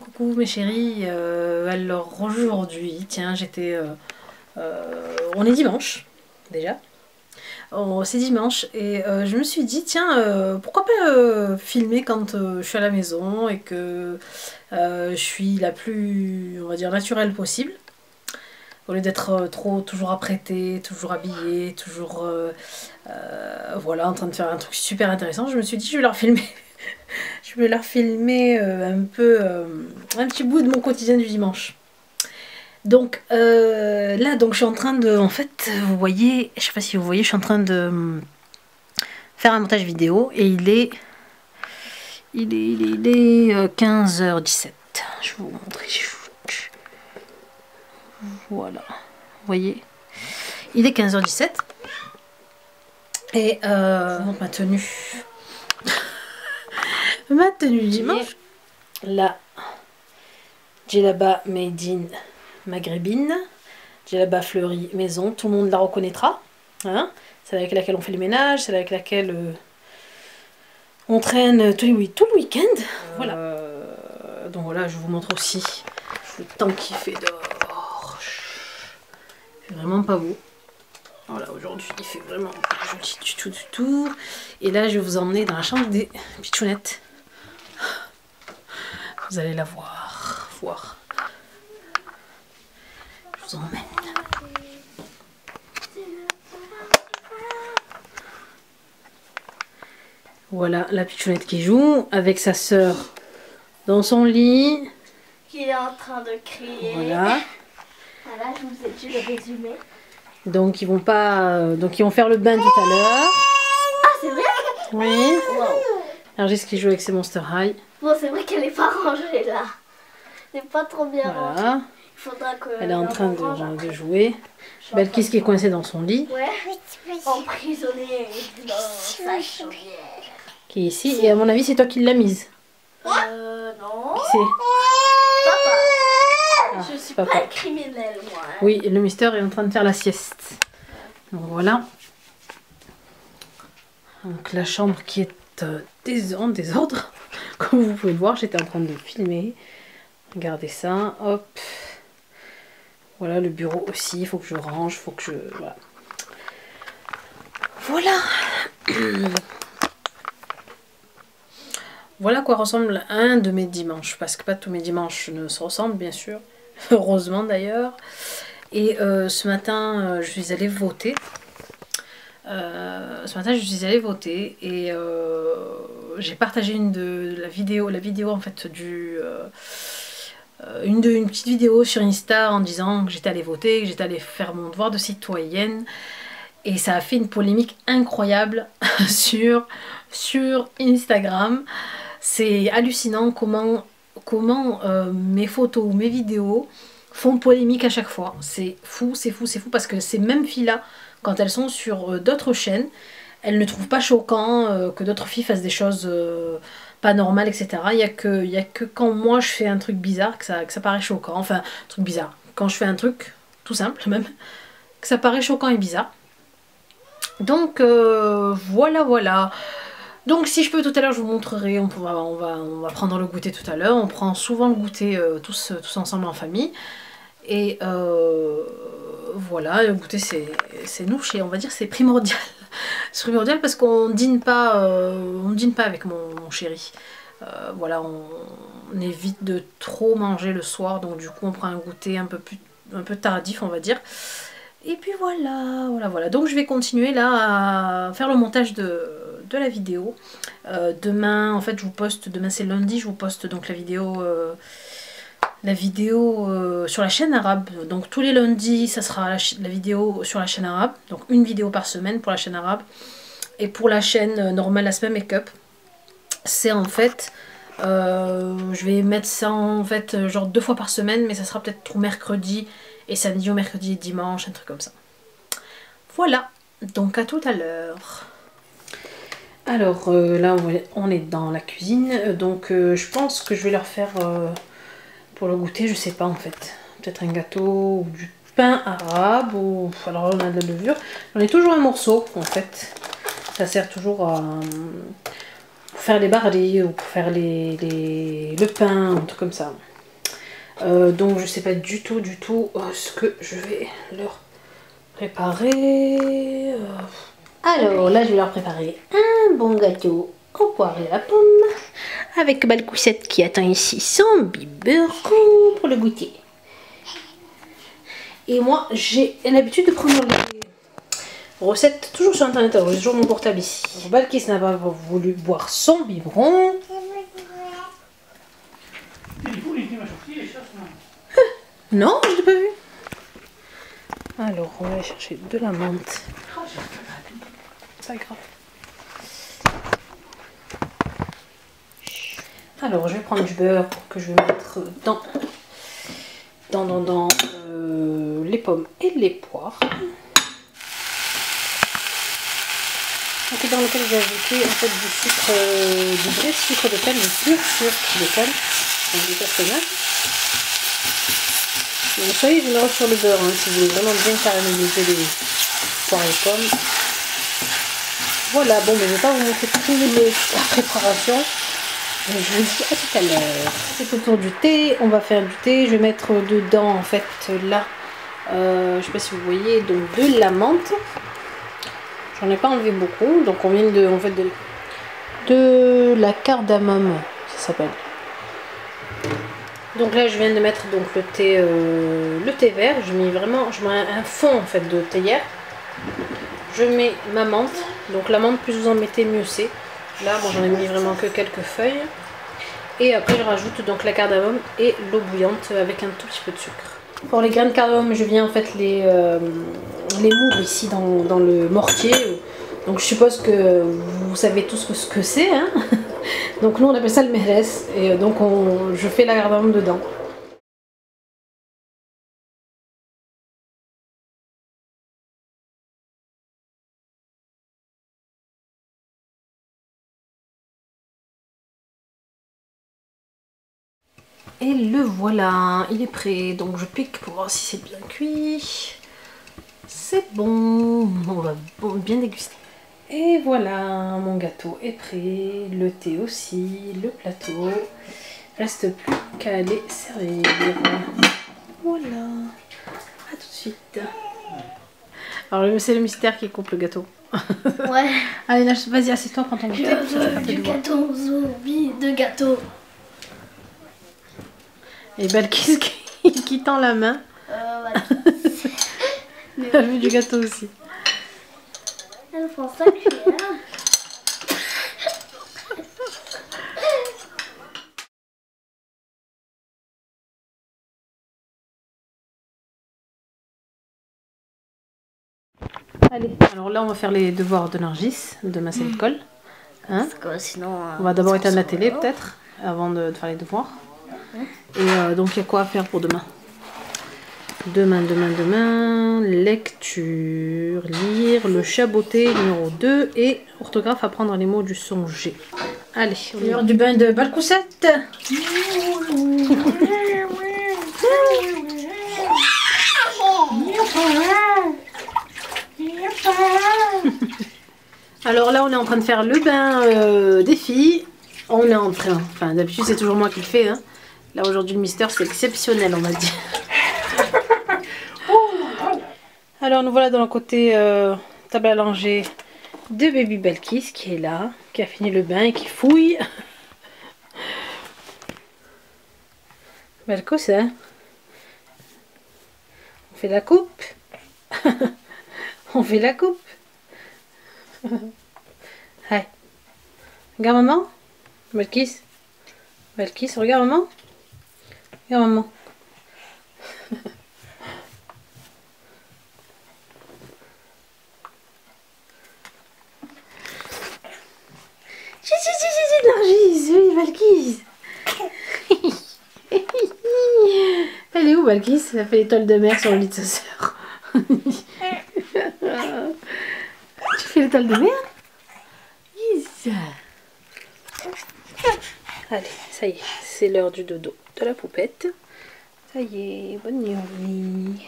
coucou mes chéris, alors aujourd'hui, tiens, on est dimanche, déjà. Oh, c'est dimanche et je me suis dit, tiens, pourquoi pas filmer quand je suis à la maison et que je suis la plus, on va dire, naturelle possible. Au lieu d'être toujours apprêtée, toujours habillée, toujours voilà, en train de faire un truc super intéressant, je me suis dit, je vais leur filmer. Je vais leur filmer un petit bout de mon quotidien du dimanche. Donc là, donc je suis en train de, en fait, vous voyez, je sais pas si vous voyez, je suis en train de faire un montage vidéo et il est 15h17. Je vais vous montrer. Voilà, vous voyez, il est 15h17 et ma tenue. Ma tenue du dimanche. Là, djellaba made in maghrébine, djellaba fleurie maison, tout le monde la reconnaîtra. Hein, c'est avec laquelle on fait le ménage, c'est avec laquelle on traîne tout le week-end. Voilà. Donc voilà, je vous montre aussi le temps qu'il fait dehors. C'est vraiment pas beau. Voilà, aujourd'hui il fait vraiment pas joli du tout. Et là, je vais vous emmener dans la chambre des pitchounettes. Vous allez la voir. Je vous emmène. Voilà la pitchounette qui joue avec sa sœur dans son lit. Qui est en train de crier. Voilà. Voilà, je vous ai dit le résumé. Donc ils vont faire le bain tout à l'heure. Ah, c'est vrai? Oui. Wow. Argis qui joue avec ses Monster High. Bon, c'est vrai qu'elle n'est pas rangée là. Elle n'est pas trop bien rangée. Voilà. Il faudra que. Elle est en train de jouer. Belkis qui est coincée dans son lit. Ouais. Emprisonnée dans sa chaudière. Qui est ici. Et à mon avis, c'est toi qui l'as mise. Non. Qui c'est? Papa. Ah, Je suis papa. pas criminelle, moi. Hein. Oui, le Mister est en train de faire la sieste. Donc voilà. Donc la chambre qui est en désordre. Comme vous pouvez le voir, j'étais en train de filmer. Regardez ça, hop. Voilà, le bureau aussi, il faut que je range, faut que je... Voilà. Voilà à quoi ressemble un de mes dimanches. Parce que pas tous mes dimanches ne se ressemblent, bien sûr. Heureusement d'ailleurs. Et ce matin, je suis allée voter. Et j'ai partagé la vidéo en fait une petite vidéo sur Insta en disant que j'étais allée voter, que j'étais allée faire mon devoir de citoyenne. Et ça a fait une polémique incroyable sur Instagram. C'est hallucinant comment mes photos ou mes vidéos font polémique à chaque fois. C'est fou parce que ces mêmes filles-là, quand elles sont sur d'autres chaînes, elles ne trouvent pas choquant que d'autres filles fassent des choses pas normales, etc. Il y a que quand moi je fais un truc bizarre que ça paraît choquant. Enfin, un truc bizarre. Quand je fais un truc tout simple même, que ça paraît choquant et bizarre. Donc voilà. Donc si je peux tout à l'heure je vous montrerai, on va prendre le goûter tout à l'heure. On prend souvent le goûter tous ensemble en famille. Et voilà, le goûter c'est nous, on va dire c'est primordial. C'est primordial parce qu'on dîne pas avec mon chéri. Voilà, on évite de trop manger le soir, donc du coup on prend un goûter un peu tardif, on va dire. Et puis voilà. Donc je vais continuer là à faire le montage de la vidéo. Demain, en fait, je vous poste, demain c'est lundi, je vous poste donc la vidéo sur la chaîne arabe. Donc tous les lundis, ça sera la vidéo sur la chaîne arabe. Donc une vidéo par semaine pour la chaîne arabe. Et pour la chaîne normale, Asma Make-up, c'est en fait... je vais mettre ça en fait genre 2 fois par semaine, mais ça sera peut-être tout mercredi et samedi ou mercredi et dimanche, un truc comme ça. Voilà, donc à tout à l'heure. Alors là on est dans la cuisine, donc je pense que je vais leur faire pour le goûter, je sais pas en fait, peut-être un gâteau ou du pain arabe, ou alors là on a de la levure. J'en ai toujours un morceau en fait, ça sert toujours à... pour faire les barlets ou pour faire le pain, un truc comme ça. Donc je sais pas du tout ce que je vais leur préparer. Alors là je vais leur préparer un bon gâteau au poire et à la pomme. Avec Balkoussette qui attend ici son biberon pour le goûter. Et moi j'ai l'habitude de prendre les recettes toujours sur internet. Alors j'ai toujours mon portable ici. Balkis n'a pas voulu boire son biberon. Non, je l'ai pas vu. Alors, on va aller chercher de la menthe. C'est pas grave. Alors, je vais prendre du beurre que je vais mettre dans les pommes et les poires. Donc, dans lequel j'ai ajouté en fait du sucre, du vrai sucre de canne, du pur sucre de canne, donc du personnage. Donc, vous savez, je mélange sur le beurre hein, si vous voulez vraiment bien caraméliser les poires et pommes. Voilà, bon, mais je ne vais pas vous montrer toute la préparation. Je vous dis à tout à l'heure. C'est au tour du thé, on va faire du thé. Je vais mettre dedans, en fait, là, je ne sais pas si vous voyez, donc de la menthe. J'en ai pas enlevé beaucoup, donc on vient de, en fait, de la cardamome, ça s'appelle. Donc là je viens de mettre donc le thé vert, je mets un fond en fait de théière. Je mets ma menthe, donc la menthe plus vous en mettez mieux c'est. Là bon j'en ai mis vraiment que quelques feuilles. Et après je rajoute donc la cardamome et l'eau bouillante avec un tout petit peu de sucre. Pour les graines de cardamome je viens en fait les moudre ici dans le mortier. Donc je suppose que vous savez tous ce que c'est hein. Donc nous on appelle ça le mehres et donc je fais la cardamome dedans. Et le voilà, il est prêt. Donc je pique pour voir si c'est bien cuit. C'est bon, on va bien déguster. Et voilà, mon gâteau est prêt, le thé aussi, le plateau. Reste plus qu'à les servir. Voilà, à tout de suite. Alors c'est le mystère qui coupe le gâteau. Ouais. Allez, vas-y, assieds-toi, prends ton goûter. Du gâteau, zombie de gâteau. Et Balkis qui tend la main. Elle veut du gâteau aussi. Elle prend sa cuillère. Allez, alors là on va faire les devoirs de Nargis, demain c'est l'école. Hein Sinon, on va d'abord éteindre la télé peut-être, avant de faire les devoirs. Et donc il y a quoi à faire pour demain? Demain, lecture, lire, le chaboté numéro 2 et orthographe, apprendre les mots du son G. Allez, l'heure du bain de Balkoussette. Alors là on est en train de faire le bain des filles. On est en train, enfin d'habitude c'est toujours moi qui le fais hein. Là aujourd'hui le mystère c'est exceptionnel on va dire. Alors nous voilà dans le côté table à langer de Baby Balkis qui est là, qui a fini le bain et qui fouille. Balkous hein. On fait la coupe. On fait la coupe. Allez. Regarde maman. Balkis. Balkis, regarde maman. Regarde maman. Nargis, oui, Balkis. Elle est où Balkis? Elle fait l'étoile de mer sur le lit de sa sœur. Tu fais l'étoile de mer? Yes. Allez, ça y est, c'est l'heure du dodo de la poupette. Ça y est, bonne nuit.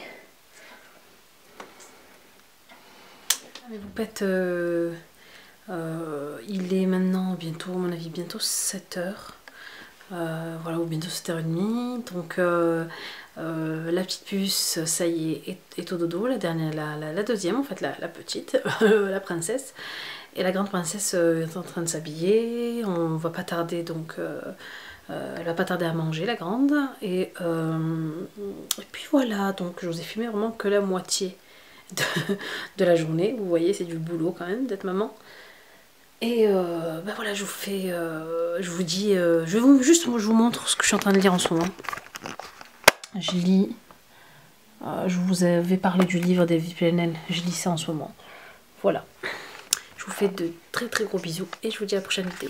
Les poupettes, il est maintenant bientôt, à mon avis, bientôt 7 h. Voilà, ou bientôt 7h30. Donc la petite puce, ça y est au dodo. La dernière, la deuxième en fait, la petite, la princesse. Et la grande princesse est en train de s'habiller. On va pas tarder donc. Elle va pas tarder à manger, la grande. Et puis voilà, donc je vous ai filmé vraiment que la moitié de la journée. Vous voyez, c'est du boulot quand même d'être maman. Et bah voilà, je vous fais, je vous dis, je vous montre ce que je suis en train de lire en ce moment. Je lis, je vous avais parlé du livre d'Evie Plenel, je lis ça en ce moment. Voilà, je vous fais de très très gros bisous et je vous dis à la prochaine vidéo.